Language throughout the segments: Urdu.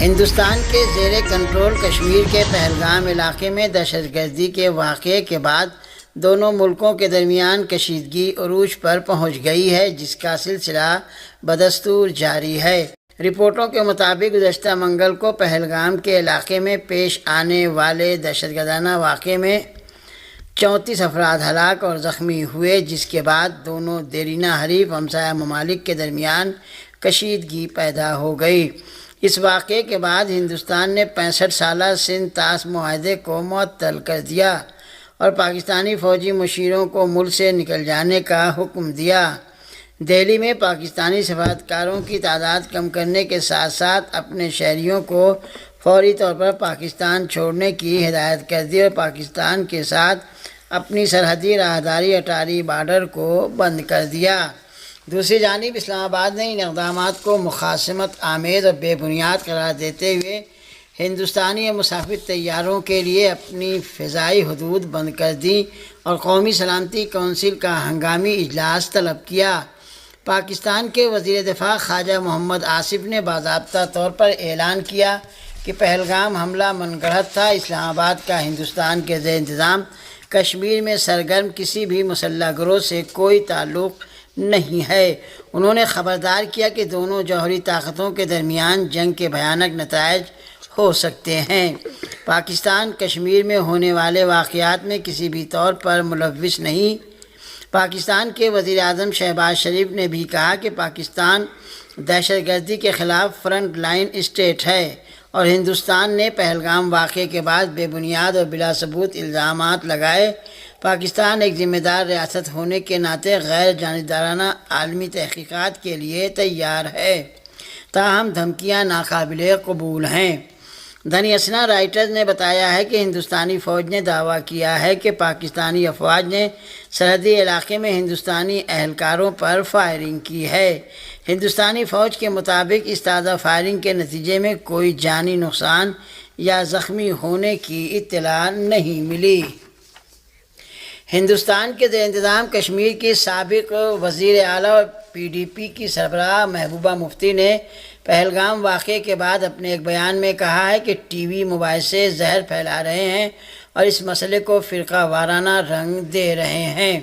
ہندوستان کے زیر کنٹرول کشمیر کے پہلگام علاقے میں دہشت گردی کے واقعے کے بعد دونوں ملکوں کے درمیان کشیدگی عروج پر پہنچ گئی ہے، جس کا سلسلہ بدستور جاری ہے۔ رپورٹوں کے مطابق گزشتہ منگل کو پہلگام کے علاقے میں پیش آنے والے دہشت گردانہ واقعے میں 34 افراد ہلاک اور زخمی ہوئے، جس کے بعد دونوں دیرینہ حریف ہمسایہ ممالک کے درمیان کشیدگی پیدا ہو گئی۔ اس واقعے کے بعد ہندوستان نے 65 سالہ سندھ طاس معاہدے کو معطل کر دیا اور پاکستانی فوجی مشیروں کو ملک سے نکل جانے کا حکم دیا۔ دہلی میں پاکستانی سفارتکاروں کی تعداد کم کرنے کے ساتھ ساتھ اپنے شہریوں کو فوری طور پر پاکستان چھوڑنے کی ہدایت کر دی اور پاکستان کے ساتھ اپنی سرحدی راہداری اٹاری بارڈر کو بند کر دیا۔ دوسری جانب اسلام آباد نے ان اقدامات کو مخاصمت آمیز اور بے بنیاد قرار دیتے ہوئے ہندوستانی مسافر طیاروں کے لیے اپنی فضائی حدود بند کر دی اور قومی سلامتی کونسل کا ہنگامی اجلاس طلب کیا۔ پاکستان کے وزیر دفاع خواجہ محمد آصف نے باضابطہ طور پر اعلان کیا کہ پہلگام حملہ من گڑھت تھا۔ اسلام آباد کا ہندوستان کے زیر انتظام کشمیر میں سرگرم کسی بھی مسلح گروہ سے کوئی تعلق نہیں ہے۔ انہوں نے خبردار کیا کہ دونوں جوہری طاقتوں کے درمیان جنگ کے بھیانک نتائج ہو سکتے ہیں۔ پاکستان کشمیر میں ہونے والے واقعات میں کسی بھی طور پر ملوث نہیں۔ پاکستان کے وزیر اعظم شہباز شریف نے بھی کہا کہ پاکستان دہشت گردی کے خلاف فرنٹ لائن اسٹیٹ ہے اور ہندوستان نے پہلگام واقعے کے بعد بے بنیاد اور بلا ثبوت الزامات لگائے۔ پاکستان ایک ذمہ دار ریاست ہونے کے ناطے غیر جانبدارانہ عالمی تحقیقات کے لیے تیار ہے، تاہم دھمکیاں ناقابل قبول ہیں۔ دنی اسنا رائٹرز نے بتایا ہے کہ ہندوستانی فوج نے دعویٰ کیا ہے کہ پاکستانی افواج نے سرحدی علاقے میں ہندوستانی اہلکاروں پر فائرنگ کی ہے۔ ہندوستانی فوج کے مطابق اس تازہ فائرنگ کے نتیجے میں کوئی جانی نقصان یا زخمی ہونے کی اطلاع نہیں ملی۔ ہندوستان کے زیر انتظام کشمیر کی سابق وزیر اعلیٰ اور PDP کی سربراہ محبوبہ مفتی نے پہلگام واقعے کے بعد اپنے ایک بیان میں کہا ہے کہ ٹی وی مباحثے زہر پھیلا رہے ہیں اور اس مسئلے کو فرقہ وارانہ رنگ دے رہے ہیں۔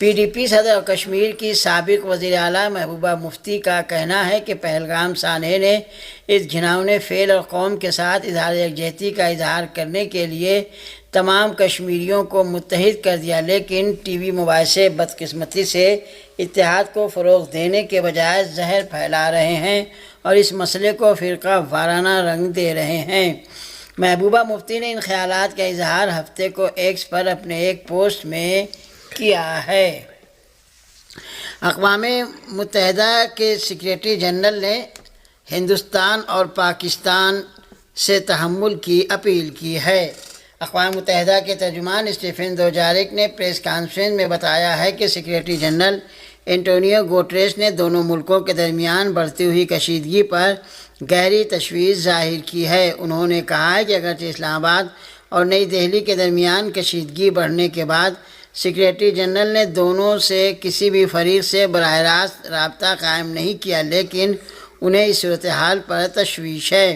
PDP صدر کشمیر کی سابق وزیر اعلیٰ محبوبہ مفتی کا کہنا ہے کہ پہلگام سانحے نے اس گھناؤنے فعل اور قوم کے ساتھ اظہار یکجہتی کا اظہار کرنے کے لیے تمام کشمیریوں کو متحد کر دیا، لیکن ٹی وی مباحثے بدقسمتی سے اتحاد کو فروغ دینے کے بجائے زہر پھیلا رہے ہیں اور اس مسئلے کو فرقہ وارانہ رنگ دے رہے ہیں۔ محبوبہ مفتی نے ان خیالات کا اظہار ہفتے کو ایکس پر اپنے ایک پوسٹ میں کیا ہے۔ اقوام متحدہ کے سیکریٹری جنرل نے ہندوستان اور پاکستان سے تحمل کی اپیل کی ہے۔ اقوام متحدہ کے ترجمان اسٹیفن دوجارک نے پریس کانفرنس میں بتایا ہے کہ سیکریٹری جنرل اینٹونیو گوٹریس نے دونوں ملکوں کے درمیان بڑھتی ہوئی کشیدگی پر گہری تشویش ظاہر کی ہے۔ انہوں نے کہا ہے کہ اگرچہ اسلام آباد اور نئی دہلی کے درمیان کشیدگی بڑھنے کے بعد سیکریٹری جنرل نے دونوں سے کسی بھی فریق سے براہ راست رابطہ قائم نہیں کیا، لیکن انہیں اس صورتحال پر تشویش ہے۔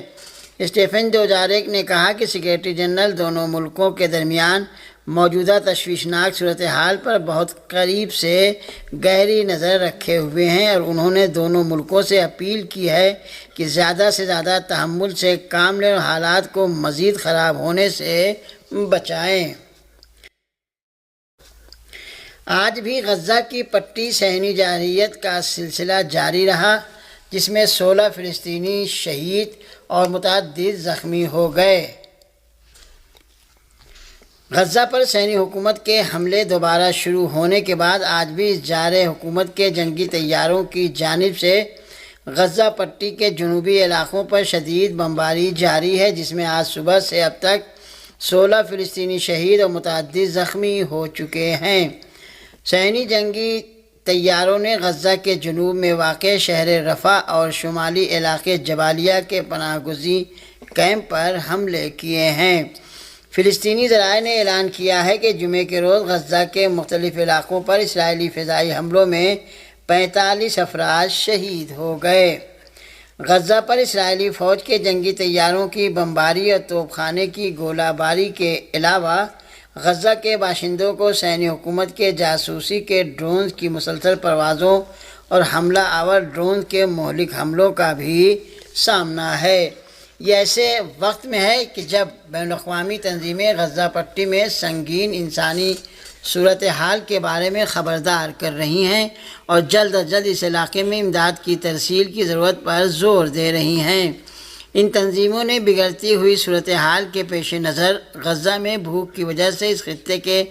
اسٹیفن دوجارک نے کہا کہ سیکریٹری جنرل دونوں ملکوں کے درمیان موجودہ تشویشناک صورتحال پر بہت قریب سے گہری نظر رکھے ہوئے ہیں اور انہوں نے دونوں ملکوں سے اپیل کی ہے کہ زیادہ سے زیادہ تحمل سے کام لیں اور حالات کو مزید خراب ہونے سے بچائیں۔ آج بھی غزہ کی پٹی صہیونی جارحیت کا سلسلہ جاری رہا، جس میں 16 فلسطینی شہید اور متعدد زخمی ہو گئے۔ غزہ پر صہیونی حکومت کے حملے دوبارہ شروع ہونے کے بعد آج بھی اس جارح حکومت کے جنگی طیاروں کی جانب سے غزہ پٹی کے جنوبی علاقوں پر شدید بمباری جاری ہے، جس میں آج صبح سے اب تک 16 فلسطینی شہید اور متعدد زخمی ہو چکے ہیں۔ صہیونی جنگی طیاروں نے غزہ کے جنوب میں واقع شہر رفح اور شمالی علاقے جبالیہ کے پناہ گزین کیمپ پر حملے کیے ہیں۔ فلسطینی ذرائع نے اعلان کیا ہے کہ جمعے کے روز غزہ کے مختلف علاقوں پر اسرائیلی فضائی حملوں میں 45 افراد شہید ہو گئے۔ غزہ پر اسرائیلی فوج کے جنگی طیاروں کی بمباری اور توپ خانے کی گولہ باری کے علاوہ غزہ کے باشندوں کو صہیونی حکومت کے جاسوسی کے ڈرونز کی مسلسل پروازوں اور حملہ آور ڈرون کے مہلک حملوں کا بھی سامنا ہے۔ یہ ایسے وقت میں ہے کہ جب بین الاقوامی تنظیمیں غزہ پٹی میں سنگین انسانی صورتحال کے بارے میں خبردار کر رہی ہیں اور جلد از جلد اس علاقے میں امداد کی ترسیل کی ضرورت پر زور دے رہی ہیں۔ ان تنظیموں نے بگڑتی ہوئی صورتحال کے پیش نظر غزہ میں بھوک کی وجہ سے اس خطے کے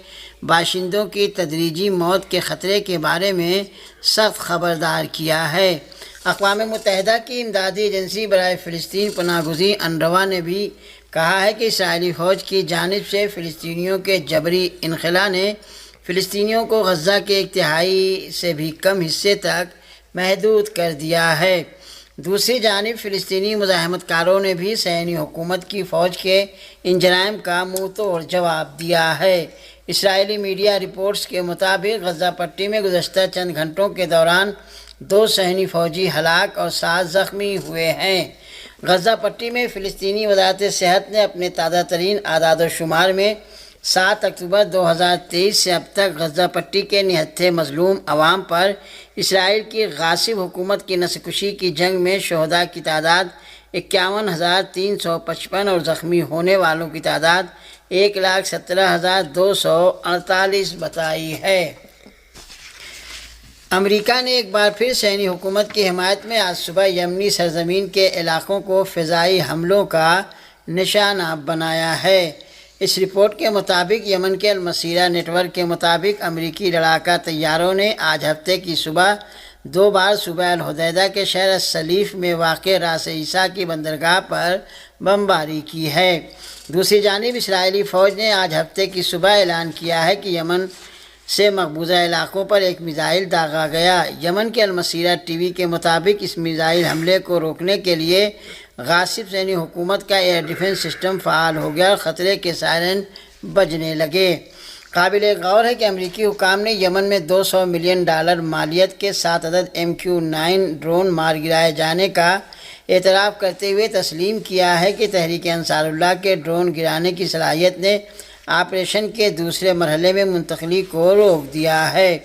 باشندوں کی تدریجی موت کے خطرے کے بارے میں سخت خبردار کیا ہے۔ اقوام متحدہ کی امدادی ایجنسی برائے فلسطین پناہ گزین انروا نے بھی کہا ہے کہ اسرائیلی فوج کی جانب سے فلسطینیوں کے جبری انخلا نے فلسطینیوں کو غزہ کے ایک تہائی سے بھی کم حصے تک محدود کر دیا ہے۔ دوسری جانب فلسطینی مزاحمت کاروں نے بھی صہیونی حکومت کی فوج کے ان جرائم کا منہ توڑ جواب دیا ہے۔ اسرائیلی میڈیا رپورٹس کے مطابق غزہ پٹی میں گزشتہ چند گھنٹوں کے دوران 2 صہیونی فوجی ہلاک اور 7 زخمی ہوئے ہیں۔ غزہ پٹی میں فلسطینی وزارت صحت نے اپنے تازہ ترین اعداد و شمار میں 7 اکتوبر 2023 سے اب تک غزہ پٹی کے نہتھے مظلوم عوام پر اسرائیل کی غاصب حکومت کی نسل کشی کی جنگ میں شہداء کی تعداد 51,355 اور زخمی ہونے والوں کی تعداد 1,17,248 بتائی ہے۔ امریکہ نے ایک بار پھر صہیونی حکومت کی حمایت میں آج صبح یمنی سرزمین کے علاقوں کو فضائی حملوں کا نشانہ بنایا ہے۔ اس رپورٹ کے مطابق یمن کے المسیرہ نیٹ ورک کے مطابق امریکی لڑاکا طیاروں نے آج ہفتے کی صبح 2 بار صوبہ الحدیدہ کے شہر السلیف میں واقع راس عیسیٰ کی بندرگاہ پر بمباری کی ہے۔ دوسری جانب اسرائیلی فوج نے آج ہفتے کی صبح اعلان کیا ہے کہ یمن سے مقبوضہ علاقوں پر ایک میزائل داغا گیا۔ یمن کے المسیرہ ٹی وی کے مطابق اس میزائل حملے کو روکنے کے لیے غاصب صہیونی حکومت کا ایئر ڈیفنس سسٹم فعال ہو گیا اور خطرے کے سائرن بجنے لگے۔ قابل غور ہے کہ امریکی حکام نے یمن میں $200 ملین مالیت کے 7 عدد MQ-9 ڈرون مار گرائے جانے کا اعتراف کرتے ہوئے تسلیم کیا ہے کہ تحریک انصار اللہ کے ڈرون گرانے کی صلاحیت نے آپریشن کے دوسرے مرحلے میں منتقلی کو روک دیا ہے۔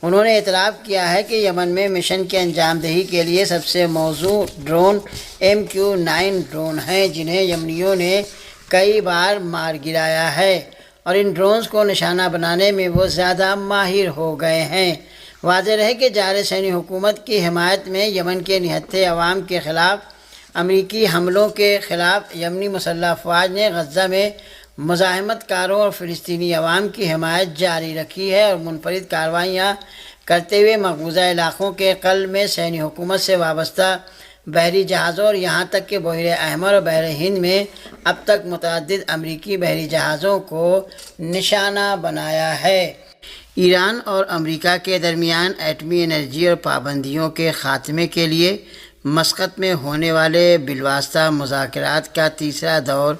انہوں نے اعتراف کیا ہے کہ یمن میں مشن کی انجام دہی کے لیے سب سے موزوں ڈرون MQ-9 ڈرون ہیں، جنہیں یمنیوں نے کئی بار مار گرایا ہے اور ان ڈرونز کو نشانہ بنانے میں وہ زیادہ ماہر ہو گئے ہیں۔ واضح رہے کہ جارِ صہیونی حکومت کی حمایت میں یمن کے نہتھے عوام کے خلاف امریکی حملوں کے خلاف یمنی مسلح افواج نے غزہ میں مزاحمت کاروں اور فلسطینی عوام کی حمایت جاری رکھی ہے اور منفرد کارروائیاں کرتے ہوئے مقبوضہ علاقوں کے قلب میں صہیونی حکومت سے وابستہ بحری جہازوں اور یہاں تک کہ بحیر احمر اور بحر ہند میں اب تک متعدد امریکی بحری جہازوں کو نشانہ بنایا ہے۔ ایران اور امریکہ کے درمیان ایٹمی انرجی اور پابندیوں کے خاتمے کے لیے مسقط میں ہونے والے بالواسطہ مذاکرات کا تیسرا دور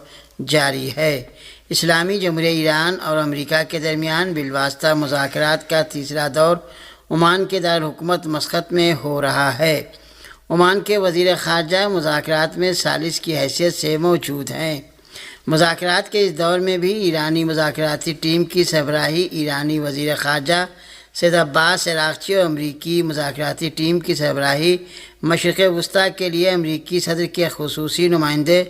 جاری ہے۔ اسلامی جمہوریہ ایران اور امریکہ کے درمیان بالواسطہ مذاکرات کا تیسرا دور عمان کے دارالحکومت مسقط میں ہو رہا ہے۔ عمان کے وزیر خارجہ مذاکرات میں ثالث کی حیثیت سے موجود ہیں۔ مذاکرات کے اس دور میں بھی ایرانی مذاکراتی ٹیم کی سربراہی ایرانی وزیر خارجہ سید عباس عراقچی اور امریکی مذاکراتی ٹیم کی سربراہی مشرق وسطیٰ کے لیے امریکی صدر کے خصوصی نمائندے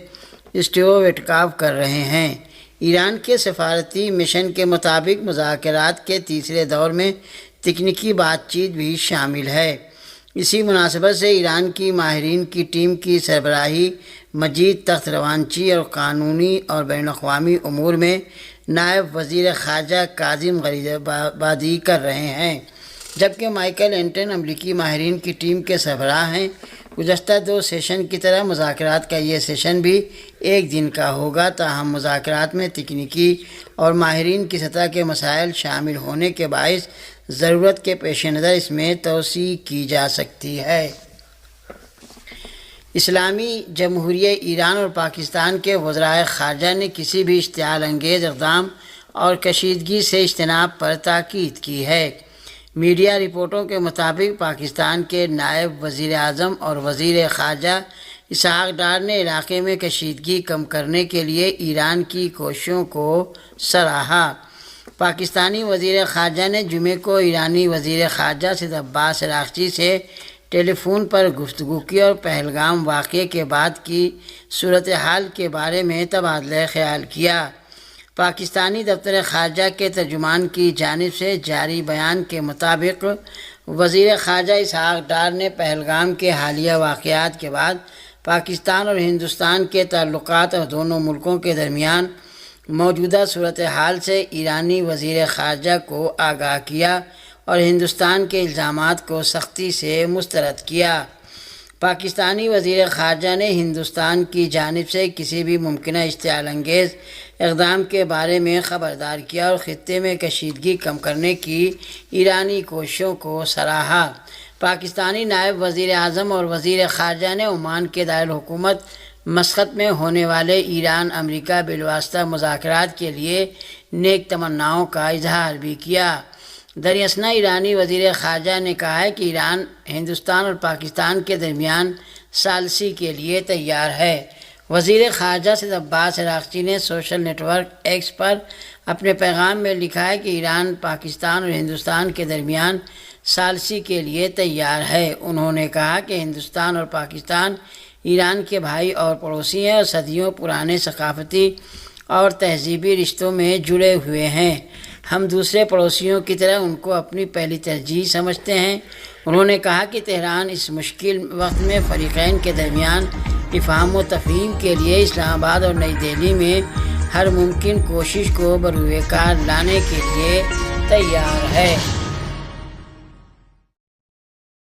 اسٹیو وٹکاف کر رہے ہیں۔ ایران کے سفارتی مشن کے مطابق مذاکرات کے تیسرے دور میں تکنیکی بات چیت بھی شامل ہے۔ اسی مناسبت سے ایران کی ماہرین کی ٹیم کی سربراہی مجید تخت روانچی اور قانونی اور بین الاقوامی امور میں نائب وزیر خارجہ کاظم غریب آبادی کر رہے ہیں، جبکہ مائیکل اینٹن امریکی ماہرین کی ٹیم کے سربراہ ہیں۔ گزشتہ 2 سیشن کی طرح مذاکرات کا یہ سیشن بھی 1 دن کا ہوگا، تاہم مذاکرات میں تکنیکی اور ماہرین کی سطح کے مسائل شامل ہونے کے باعث ضرورت کے پیش نظر اس میں توسیع کی جا سکتی ہے۔ اسلامی جمہوریہ ایران اور پاکستان کے وزرائے خارجہ نے کسی بھی اشتعال انگیز اقدام اور کشیدگی سے اجتناب پر تاکید کی ہے۔ میڈیا رپورٹوں کے مطابق پاکستان کے نائب وزیر اعظم اور وزیر خارجہ اسحاق ڈار نے علاقے میں کشیدگی کم کرنے کے لیے ایران کی کوششوں کو سراہا۔ پاکستانی وزیر خارجہ نے جمعے کو ایرانی وزیر خارجہ سید عباس اراغچی سے ٹیلی فون پر گفتگو کی اور پہلگام واقعے کے بعد کی صورتحال کے بارے میں تبادلہ خیال کیا۔ پاکستانی دفتر خارجہ کے ترجمان کی جانب سے جاری بیان کے مطابق وزیر خارجہ اسحاق ڈار نے پہلگام کے حالیہ واقعات کے بعد پاکستان اور ہندوستان کے تعلقات اور دونوں ملکوں کے درمیان موجودہ صورتحال سے ایرانی وزیر خارجہ کو آگاہ کیا اور ہندوستان کے الزامات کو سختی سے مسترد کیا۔ پاکستانی وزیر خارجہ نے ہندوستان کی جانب سے کسی بھی ممکنہ اشتعال انگیز اقدام کے بارے میں خبردار کیا اور خطے میں کشیدگی کم کرنے کی ایرانی کوششوں کو سراہا۔ پاکستانی نائب وزیر اعظم اور وزیر خارجہ نے عمان کے دارالحکومت مسقط میں ہونے والے ایران امریکہ بالواسطہ مذاکرات کے لیے نیک تمناؤں کا اظہار بھی کیا۔ دراصل ایرانی وزیر خارجہ نے کہا ہے کہ ایران ہندوستان اور پاکستان کے درمیان ثالثی کے لیے تیار ہے۔ وزیر خارجہ سید عباس اراغچی نے سوشل نیٹ ورک ایکس پر اپنے پیغام میں لکھا ہے کہ ایران پاکستان اور ہندوستان کے درمیان ثالثی کے لیے تیار ہے۔ انہوں نے کہا کہ ہندوستان اور پاکستان ایران کے بھائی اور پڑوسی ہیں اور صدیوں پرانے ثقافتی اور تہذیبی رشتوں میں جڑے ہوئے ہیں۔ ہم دوسرے پڑوسیوں کی طرح ان کو اپنی پہلی ترجیح سمجھتے ہیں۔ انہوں نے کہا کہ تہران اس مشکل وقت میں فریقین کے درمیان افہام و تفہیم کے لیے اسلام آباد اور نئی دہلی میں ہر ممکن کوشش کو بروئے کار لانے کے لیے تیار ہے۔